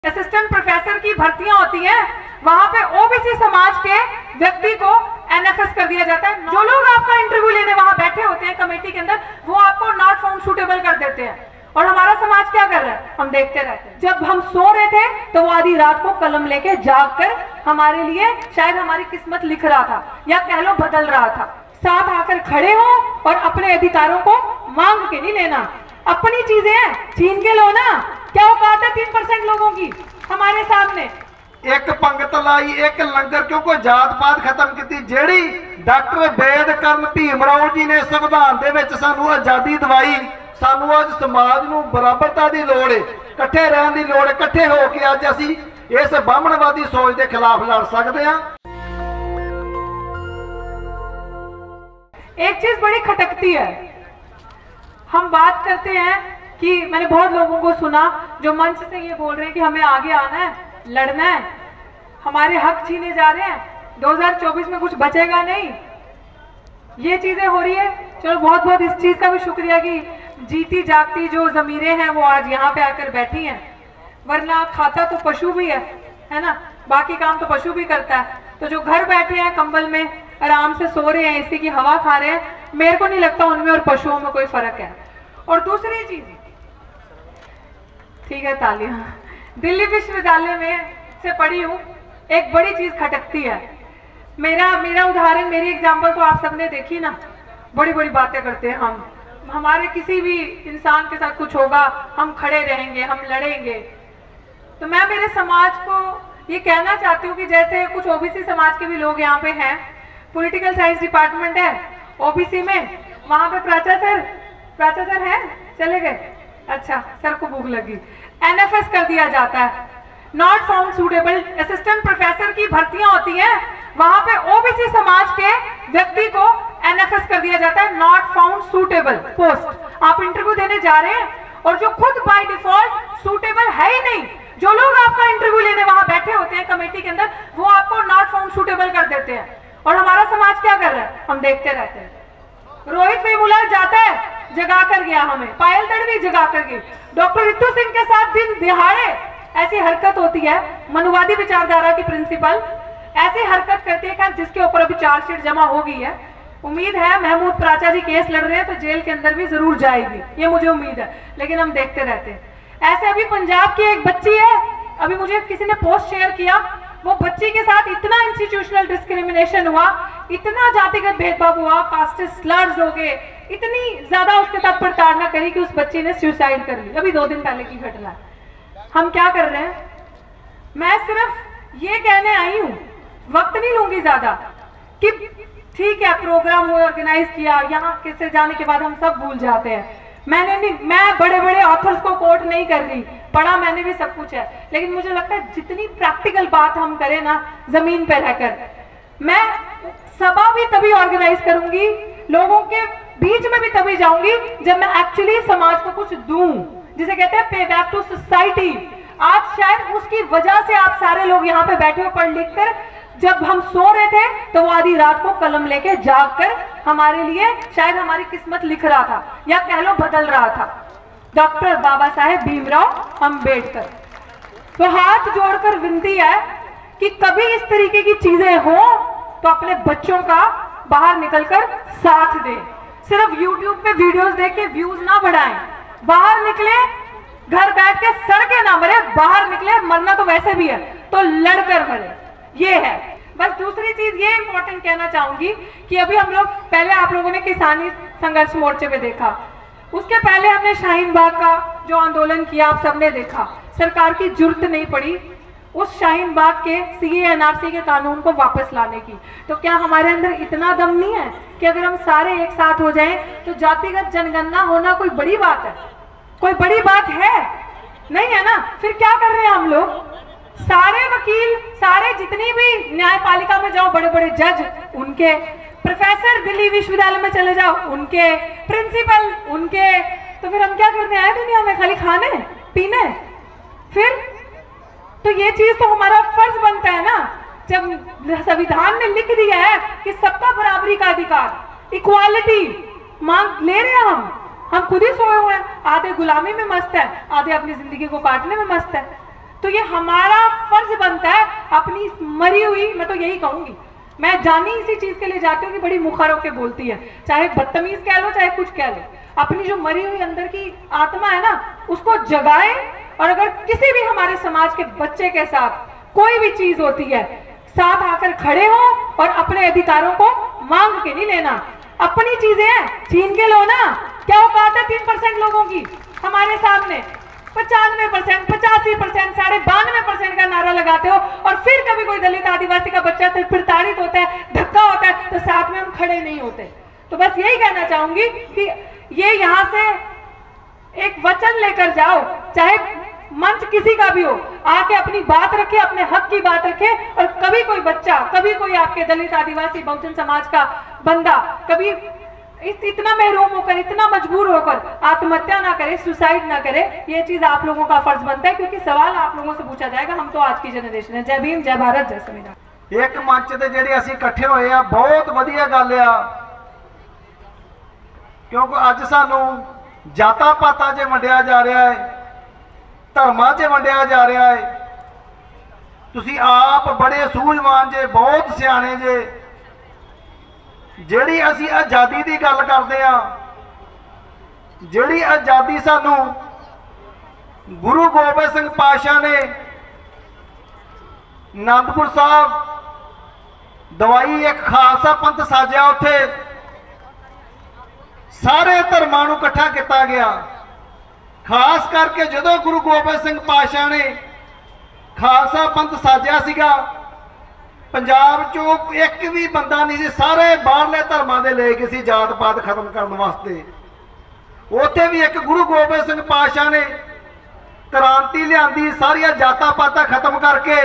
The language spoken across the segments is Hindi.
असिस्टेंट प्रोफेसर की भर्तियां होती हैं, वहां पे ओबीसी समाज के व्यक्ति को एनएफएस कर दिया जाता है। जो लोग आपका इंटरव्यू लेने वहां बैठे होते हैं कमेटी के अंदर, वो आपको नॉट फाउंड सूटेबल कर देते हैं। और हमारा समाज क्या कर रहा है, हम देखते रहते हैं। जब हम सो रहे थे तो वो आधी रात को कलम लेके जाग कर हमारे लिए शायद हमारी किस्मत लिख रहा था, या कह लो बदल रहा था। साथ आकर खड़े हो और अपने अधिकारों को मांग के नहीं लेना। अपनी चीजें हैं छीन के लो ना। क्या औकात है 3% लोगों की हमारे सामने। एक पंगत लाई, एक लंगर, क्योंकि जात पात खत्म की जेड़ी डॉक्टर बेदकरण भीमराव जी ने संविधान दे विच सानू आजादी दवाई। सानू अज समाज नू बराबरता की लोड़ है, इकट्ठे रहने की लोड़ है। इकट्ठे होकर अज असी इस बामणवादी सोच के खिलाफ लड़ सकते हैं। एक चीज बड़ी खटकती है, हम बात करते हैं कि मैंने बहुत लोगों को सुना जो मंच से ये बोल रहे हैं कि हमें आगे आना है, लड़ना है, हमारे हक छीने जा रहे हैं, 2024 में कुछ बचेगा नहीं, ये चीजें हो रही है। चलो बहुत बहुत इस चीज का भी शुक्रिया कि जीती जागती जो जमीरें हैं वो आज यहाँ पे आकर बैठी हैं, वरना खाता तो पशु भी है ना, बाकी काम तो पशु भी करता है। तो जो घर बैठे हैं कंबल में आराम से सो रहे हैं, एसी की हवा खा रहे हैं, मेरे को नहीं लगता उनमें और पशुओं में कोई फर्क है। और दूसरी चीज, ठीक है तालियां, दिल्ली विश्वविद्यालय में से पढ़ी हूँ, एक बड़ी चीज खटकती है। मेरा उदाहरण, मेरी एग्जाम्पल तो आप सबने देखी ना। बड़ी बड़ी बातें करते हैं हम, हमारे किसी भी इंसान के साथ कुछ होगा हम खड़े रहेंगे, हम लड़ेंगे। तो मैं मेरे समाज को ये कहना चाहती हूँ कि जैसे कुछ ओबीसी समाज के भी लोग यहाँ पे हैं, पॉलिटिकल साइंस डिपार्टमेंट है ओबीसी में, वहां पे प्राचा सर है, चले गए, अच्छा सर को भूख लगी। एनएफएस कर दिया जाता है, not found suitable. Assistant professor की भर्तियां होती हैं, वहां पे ओबीसी समाज के व्यक्ति को एनएफएस कर दिया जाता है, नॉट फाउंड सूटेबल पोस्ट। आप इंटरव्यू देने जा रहे हैं और जो खुद बाय डिफॉल्ट सूटेबल है ही नहीं, जो लोग आपका इंटरव्यू लेने वहां बैठे होते हैं कमेटी के अंदर, वो आपको नॉट फाउंड सूटेबल कर देते हैं। और हमारा समाज क्या कर रहा है, हम देखते रहते हैं। रोहित वेमुला जाता है, जगा कर गया हमें, पायल तड़वी जगा कर गई, डॉक्टर रितु सिंह के साथ दिन दिहाड़े ऐसी हरकत होती है। मनुवादी विचारधारा की प्रिंसिपल ऐसी हरकत करती है जिसके ऊपर अभी चार्जशीट जमा हो गई है। उम्मीद है महमूद प्राचा जी केस लड़ रहे हैं तो जेल के अंदर भी जरूर जाएगी, ये मुझे उम्मीद है, लेकिन हम देखते रहते हैं। ऐसे अभी पंजाब की एक बच्ची है, अभी मुझे किसी ने पोस्ट शेयर किया, वो बच्ची के साथ इतना इंस्टीट्यूशनल डिस्क्रिमिनेशन हुआ, इतना जातिगत भेदभाव हुआ, कास्टिस्ट स्लर्स हो गए, इतनी ज्यादा उसके साथ प्रताड़ना करी कि उस बच्ची ने सुसाइड कर ली। अभी 2 दिन पहले की घटना है। हम क्या कर रहे हैं, मैं सिर्फ ये कहने आई हूं, वक्त नहीं लूंगी ज्यादा, कि ठीक है प्रोग्राम हुए, ऑर्गेनाइज किया, यहाँ किससे जाने के बाद हम सब भूल जाते हैं। मैं बड़े बड़े ऑथर्स को कोट नहीं कर रही, पढ़ा मैंने भी सब कुछ है, लेकिन मुझे लगता है जितनी प्रैक्टिकल बात हम करें ना जमीन पे रहकर, मैं सभा भी तभी ऑर्गेनाइज करूंगी, लोगों के बीच में भी तभी जाऊंगी जब मैं एक्चुअली समाज को कुछ दूं, जिसे कहते हैं पे बैक टू सोसाइटी। आज शायद उसकी वजह से आप सारे लोग यहाँ पे बैठे हो पढ़ लिख कर। जब हम सो रहे थे तो वो आधी रात को कलम लेके जाग कर हमारे लिए शायद हमारी किस्मत लिख रहा था, या कह लो बदल रहा था। डॉक्टर बाबा साहेब भीमराव अंबेडकर। तो हाथ जोड़कर विनती है कि कभी इस तरीके की चीजें हो तो अपने बच्चों का बाहर निकलकर साथ दें। सिर्फ यूट्यूब पे वीडियोस देख के व्यूज ना बढ़ाएं, बाहर निकले, घर बैठ के सड़के ना मरे, बाहर निकले, मरना तो वैसे भी है तो लड़कर मरे, ये है। बस दूसरी चीज ये इंपॉर्टेंट कहना चाहूंगी कि अभी हम लोग, पहले आप लोगों ने किसानी संघर्ष मोर्चे पे देखा, उसके पहले हमने शाहीन बाग का जो आंदोलन किया आप सबने देखा। सरकार की जुर्त नहीं पड़ी उस शाहीन बाग के सीए एनआरसी के कानून को वापस लाने की। तो क्या हमारे अंदर इतना दम नहीं है कि अगर हम सारे एक साथ हो जाएं तो जातिगत जनगणना होना कोई बड़ी बात है? कोई बड़ी बात है नहीं, है ना? फिर क्या कर रहे हैं हम लोग? सारे वकील, सारे जितनी भी न्यायपालिका में जाओ, बड़े बड़े जज उनके, प्रोफेसर दिल्ली विश्वविद्यालय में चले जाओ उनके, प्रिंसिपल उनके। तो फिर हम क्या करने आए दुनिया में? खाली खाने पीने? फिर तो ये चीज तो हमारा फर्ज बनता है ना, जब संविधान में लिख दिया है कि सबका बराबरी का अधिकार, इक्वालिटी मांग ले रहे हैं हम खुद ही सोए हुए हैं, आधे गुलामी में मस्त है, आधे अपनी जिंदगी को काटने में मस्त है। तो ये हमारा फर्ज बनता है अपनी मरी हुई, मैं तो यही कहूंगी, मैं जानी इसी चीज के लिए जाती हूँ कि बड़ी मुखर होकर बोलती है, चाहे बदतमीज कह लो चाहे कुछ कह लो, अपनी जो मरी हुई अंदर की आत्मा है ना उसको जगाए। और अगर किसी भी हमारे समाज के बच्चे के साथ कोई भी चीज होती है, साथ आकर खड़े हो और अपने अधिकारों को मांग के नहीं लेना। अपनी चीजें हैं छीन के लो ना। क्या औकात है 3% लोगों की हमारे सामने 95%, 85%, 92% का नारा लगाते हो, और फिर कभी कोई दलित आदिवासी का बच्चा तो प्रताड़ित होता है, धक्का होता है, तो साथ में हम खड़े नहीं होते। तो बस यही कहना चाहूंगी कि ये यहाँ से एक वचन लेकर जाओ, चाहे मंच किसी का भी हो, आके अपनी बात रखे, अपने हक की बात रखे। और कभी कोई बच्चा, कभी कोई आपके दलित आदिवासी बहुजन समाज का बंदा कभी इतना महरूम होकर, इतना मजबूर होकर आत्महत्या ना करे, सुसाइड ना करे। ये चीज आप लोगों का फर्ज बनता है, क्योंकि सवाल आप लोगों से पूछा जाएगा। हम तो आज की जनरेशन है। जय भीम, जय भारत, जय संविधान। एक मंच ते ਜਿਹੜੇ ਅਸੀਂ ਇਕੱਠੇ ਹੋਏ ਆ ਬਹੁਤ ਵਧੀਆ ਗੱਲ ਆ, ਕਿਉਂਕਿ ਅੱਜ ਸਾਨੂੰ ਜਾਤਾਂ ਪਾਤਾਂ 'ਚ ਵੰਡਿਆ ਜਾ ਰਿਹਾ ਹੈ, ਧਰਮਾਂ 'ਚ ਵੰਡਿਆ ਜਾ ਰਿਹਾ ਹੈ। ਤੁਸੀਂ ਆਪ ਬੜੇ ਸੂਝਵਾਨ ਜੇ, ਬਹੁਤ ਸਿਆਣੇ ਜੇ। ਜਿਹੜੀ ਅਸੀਂ ਆਜ਼ਾਦੀ ਦੀ ਗੱਲ ਕਰਦੇ ਆ, ਜਿਹੜੀ ਆਜ਼ਾਦੀ ਸਾਨੂੰ ਗੁਰੂ ਗੋਬਿੰਦ ਸਿੰਘ ਪਾਤਸ਼ਾਹ ਨੇ आनंदपुर साहब दवाई एक खालसा पंथ साजिया, उत्थे सारे धर्मां नूं इकट्ठा किया गया। खास करके जदों गुरु गोबिंद सिंह पातशाह ने खालसा पंथ साजिया सीगा, पंजाब चों एक भी बंदा नहीं सी, सारे बाहरले धर्मां दे ले गए सी जात पात खत्म करने वास्ते। उत्थे भी एक गुरु गोबिंद सिंह पातशाह ने क्रांति लियांदी, सारिया जातां पातां खत्म करके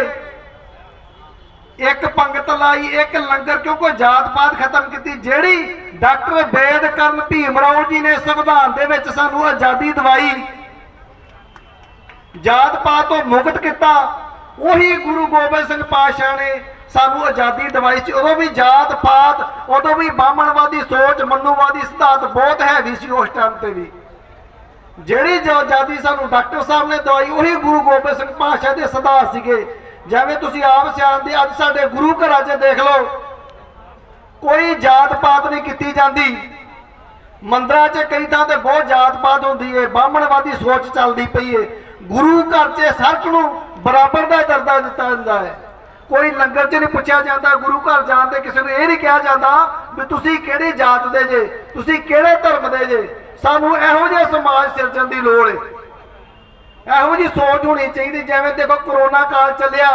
एक पंगत लाई, एक लंगर, क्योंकि जात पात खत्म की। जेड़ी डॉक्टर बेदकरण भीमराव जी ने संविधान दे विच सानू आजादी दवाई, जात पात तो मुक्त किया, वही गुरु गोबिंद सिंह पातशाह ने सानू आजादी दवाई सी। उदों भी जात पात, उदों भी ब्राह्मणवादी सोच, मनुवादी सिद्धांत बहुत हैवी सी उस टाइम पे भी। जेड़ी जो आजादी सानू डॉक्टर साहब ने दवाई, वही गुरु गोबिंद सिंह पातशाह के सिद्धांत सीगे। जिवें तुसीं आप सियाणदे, अज साडे गुरु घरां 'च देख लो, कोई जात पात नहीं की जाती। मंदिरां 'च कई थां ते बहुत जात पात होंदी है, ब्राह्मणवादी सोच चलदी पई है। गुरु घर 'च सरक नूं बराबर का दर्जा दिता जाता है। कोई लंगर 'च नहीं पुछया जाता, गुरु घर जाण ते किसी नूं ये नहीं कहा जाता भी तुसीं किहड़ी जात दे जे, तुसीं किहड़े धर्म दे जे। सानूं इहो जिहा समाज सिरजण दी लोड़ है, ਇਹੋ जी सोच होनी चाहिए। जिवें देखो कोरोना काल चलिया,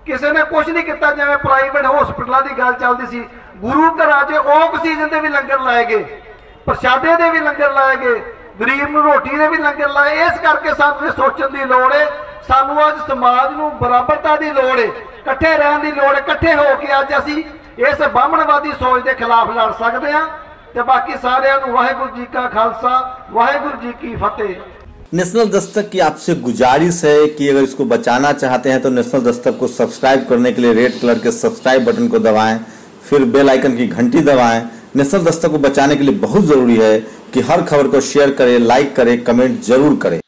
किसी ने कुछ नहीं किया, जिवें प्राइवेट हॉस्पिटलों की गल चलती सी, गुरु घरां 'च ऑक्सीजन के भी लंगर लाए गए, प्रशादे के भी लंगर लाए गए, गरीब नूं रोटी के भी लंगर लाए। इस करके सानूं सोचण की लोड़ है, सानूं अज समाज नूं बराबरता की लोड़ है, इकट्ठे रहण की लोड़ है। इकट्ठे होकर अज असीं इस ब्राह्मणवादी सोच के खिलाफ लड़ सकते हैं। तो बाकी सारिआं नूं वाहिगुरू जी का खालसा, वाहिगुरू जी की फतेह। नेशनल दस्तक की आपसे गुजारिश है कि अगर इसको बचाना चाहते हैं तो नेशनल दस्तक को सब्सक्राइब करने के लिए रेड कलर के सब्सक्राइब बटन को दबाएं, फिर बेल आइकन की घंटी दबाएं। नेशनल दस्तक को बचाने के लिए बहुत जरूरी है कि हर खबर को शेयर करें, लाइक करें, कमेंट जरूर करें।